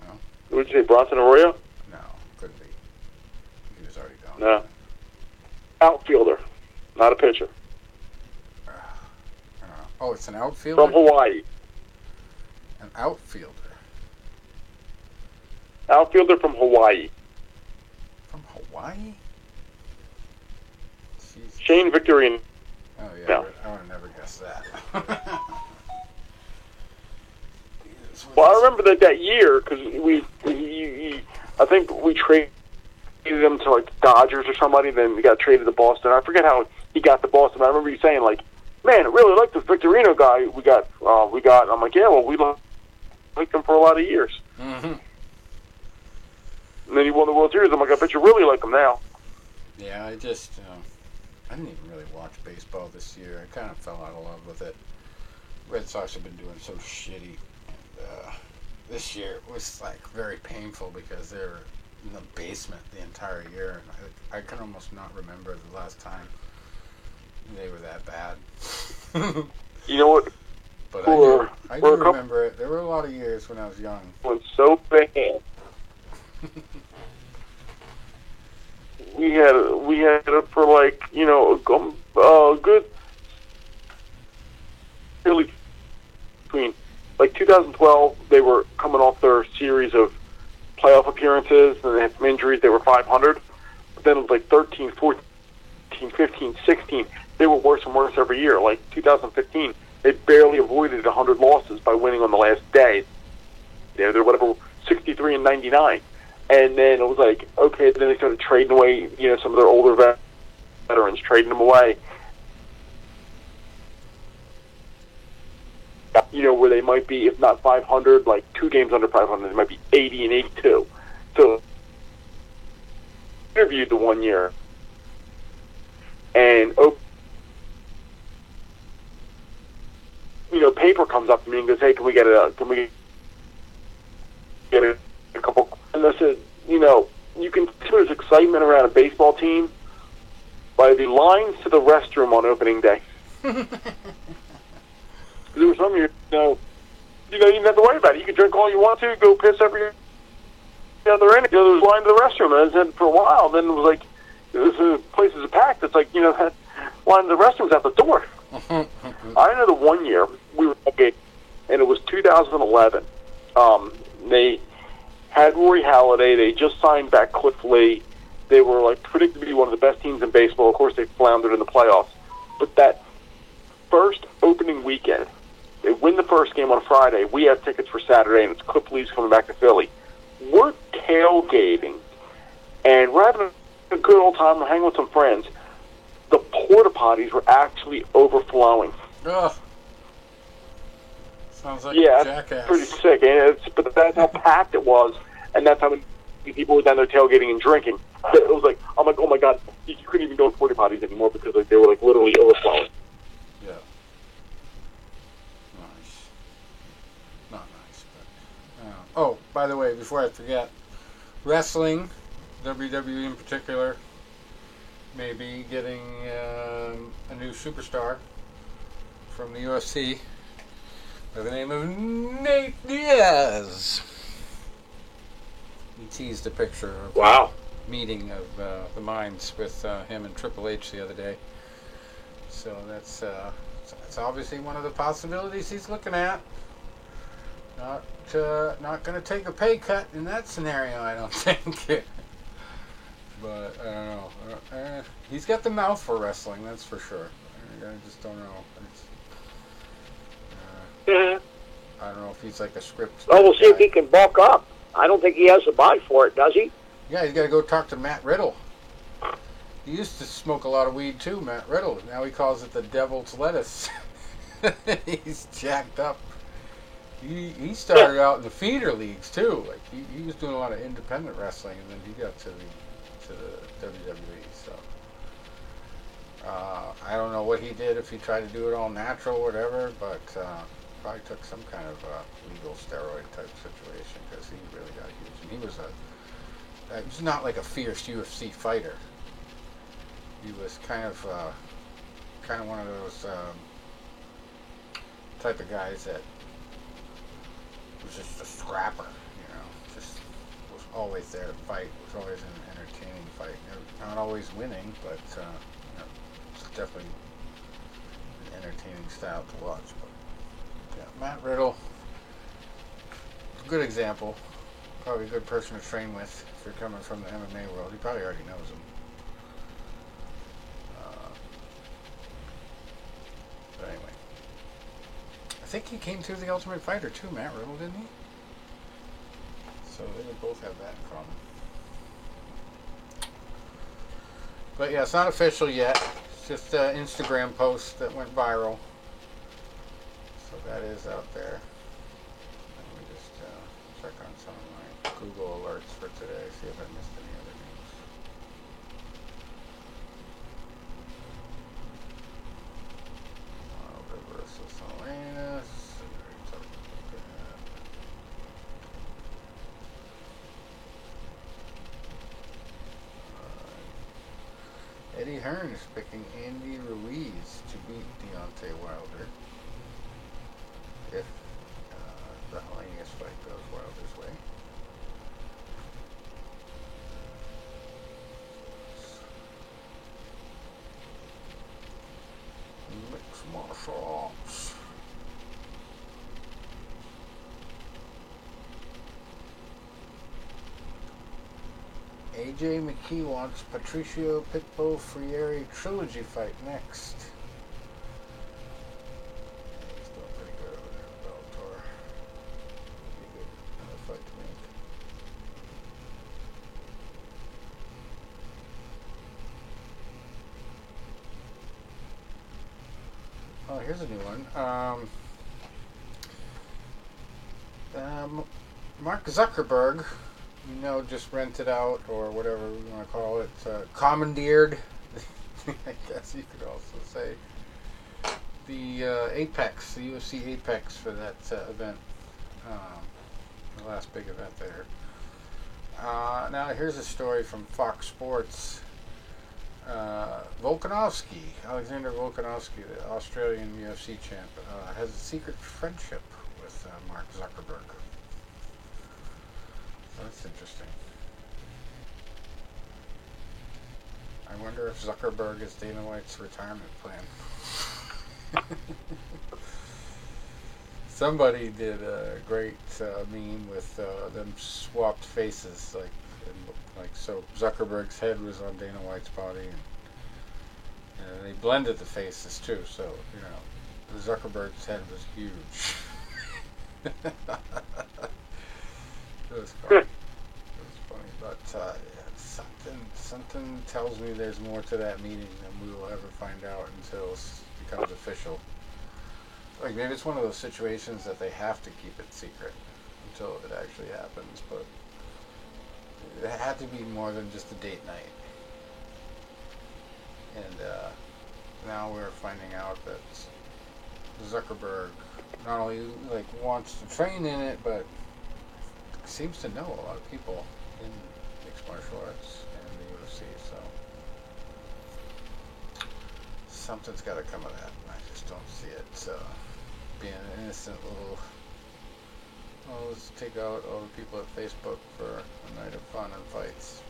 No? Would you say Bronson Arroyo? No, couldn't be. He was already gone. No. Outfielder, not a pitcher. Oh, it's an outfielder? From Hawaii. An outfielder. Outfielder from Hawaii. From Hawaii? Jeez. Shane Victorino. Oh, yeah. No. I would have never guessed that. Well, I remember that year because I think we traded him to like the Dodgers or somebody. Then we got traded to Boston. I forget how he got to Boston. I remember you saying like, "Man, I really like this Victorino guy we got." And I'm like, "Yeah, well, we liked him for a lot of years." Mm-hmm. And then he won the World Series. I'm like, "I bet you really like him now." Yeah, I just I didn't even really watch baseball this year. I kind of fell out of love with it. Red Sox have been doing so shitty. This year was like very painful because they're in the basement the entire year, and I can almost not remember the last time they were that bad. You know what? But I do remember it. There were a lot of years when I was young. It was so bad. we had it for like a good really between like 2012, they were coming off their series of playoff appearances, and they had some injuries. They were 500. But then it was like 13, 14, 15, 16. They were worse and worse every year. Like 2015, they barely avoided 100 losses by winning on the last day. They're whatever 63 and 99. And then it was like, okay, then they started trading away, some of their older veterans, trading them away. Where they might be, if not 500, like 2 games under 500, they might be 80 and 82. So, interviewed the 1 year, and paper comes up to me and goes, "Hey, can we get a couple?" And I said, you can see there's excitement around a baseball team by the lines to the restroom on opening day. There was some years, you didn't have to worry about it. You could drink all you want to, go piss every other end. There was a line to the restroom, and I said for a while. Then it was like, this place is packed. It's like, that line to the restroom's out the door. I know the 1 year we were okay, and it was 2011. They had Rory Halladay. They just signed back Cliff Lee. They were like predicted to be one of the best teams in baseball. Of course, they floundered in the playoffs. But that first opening weekend, they win the first game on Friday. We have tickets for Saturday, and it's Cliff Lee's coming back to Philly. We're tailgating, and we're having a good old time. We're hanging with some friends. The porta potties were actually overflowing. Ugh. Sounds like a jackass. Pretty sick. And but that's how packed it was, and that's how many people were down there tailgating and drinking. It was like, I'm like, oh my god, you couldn't even go to porta potties anymore because they were like literally overflowing. Yeah. Nice. Not nice, but... Oh, by the way, before I forget, wrestling, WWE in particular, may be getting a new superstar from the UFC by the name of Nate Diaz. He teased a picture of a meeting of the minds with him and Triple H the other day. So that's obviously one of the possibilities he's looking at. Not going to take a pay cut in that scenario, I don't think. But I don't know. He's got the mouth for wrestling, that's for sure. I just don't know. I don't know if he's like a script. Well, we'll see if he can bulk up. I don't think he has the body for it, does he? Yeah, he's got to go talk to Matt Riddle. He used to smoke a lot of weed too, Matt Riddle. Now he calls it the devil's lettuce. He's jacked up. He started out in the feeder leagues too. Like he was doing a lot of independent wrestling, and then he got to the WWE. So I don't know what he did, if he tried to do it all natural or whatever, but probably took some kind of legal steroid type situation because he really got huge. And he was not like a fierce UFC fighter. He was kind of one of those type of guys that was just a scrapper, just was always there to fight, was always an entertaining fight. Not always winning, but it's definitely an entertaining style to watch. But yeah, Matt Riddle, good example, probably a good person to train with if you're coming from the MMA world. He probably already knows him. But anyway, I think he came through the Ultimate Fighter too, Matt Riddle, didn't he? So they would both have that in common. But yeah, it's not official yet. It's just an Instagram post that went viral. So that is out there. Let me just check on some of my Google alerts for today, see if I missed any other news. Versus Salinas. Eddie Hearn is picking Andy Ruiz to beat Deontay Wilder if the Helenius fight goes Wilder's way. Mixed martial arts. AJ McKee wants Patricio Pitbull Freire trilogy fight next. He's doing pretty good over there with Bellator. Be good. Another fight to make. Oh, here's a new one. Mark Zuckerberg, just rented out, or whatever you want to call it, commandeered, I guess you could also say, the Apex, the UFC Apex for that event, the last big event there. Now here's a story from Fox Sports. Alexander Volkanovski, the Australian UFC champ, has a secret friendship with Mark Zuckerberg. So that's interesting. I wonder if Zuckerberg is Dana White's retirement plan. Somebody did a great meme with them swapped faces, so Zuckerberg's head was on Dana White's body, and they blended the faces too. So Zuckerberg's head was huge. It was funny. It was funny, but something tells me there's more to that meeting than we will ever find out until it becomes official. Like maybe it's one of those situations that they have to keep it secret until it actually happens, but it had to be more than just a date night. And now we're finding out that Zuckerberg not only wants to train in it, but seems to know a lot of people in mixed martial arts and the UFC, so something's got to come of that. I just don't see it being an innocent little, let's take out all the people at Facebook for a night of fun and fights.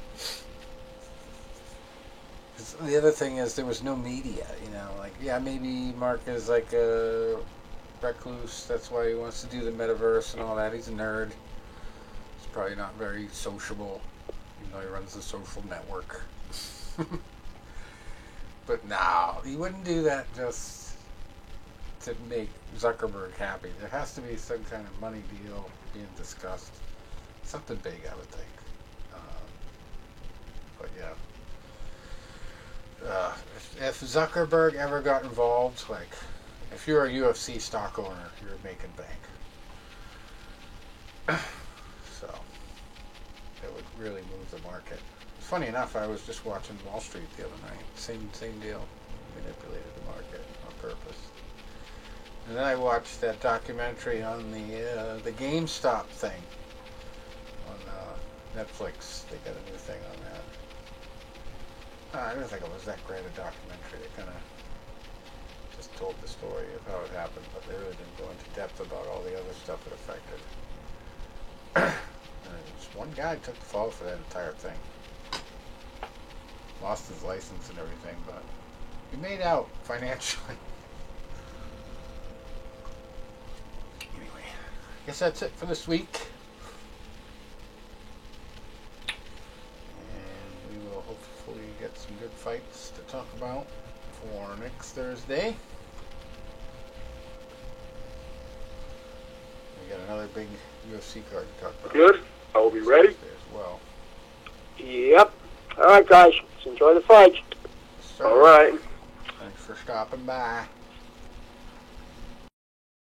The other thing is there was no media, maybe Mark is like a recluse, that's why he wants to do the metaverse and all that. He's a nerd. He's probably not very sociable, even though he runs the social network. But no, he wouldn't do that just to make Zuckerberg happy. There has to be some kind of money deal being discussed. Something big, I would think. But yeah. If Zuckerberg ever got involved, if you're a UFC stock owner, you're making bank. So, it would really move the market. Funny enough, I was just watching Wall Street the other night. Same deal. manipulated the market on purpose. And then I watched that documentary on the GameStop thing on Netflix. They got a new thing on that. I didn't think it was that great a documentary. They kind of just told the story of how it happened, but they really didn't go into depth about all the other stuff it affected. And just one guy took the fall for that entire thing. Lost his license and everything, but he made out financially. Anyway, I guess that's it for this week. And we will hopefully get some good fights to talk about for next Thursday. We got another big UFC card to talk about. Good. I will be ready. As well. Yep. All right, guys. Let's enjoy the fight. So, All right. thanks for stopping by.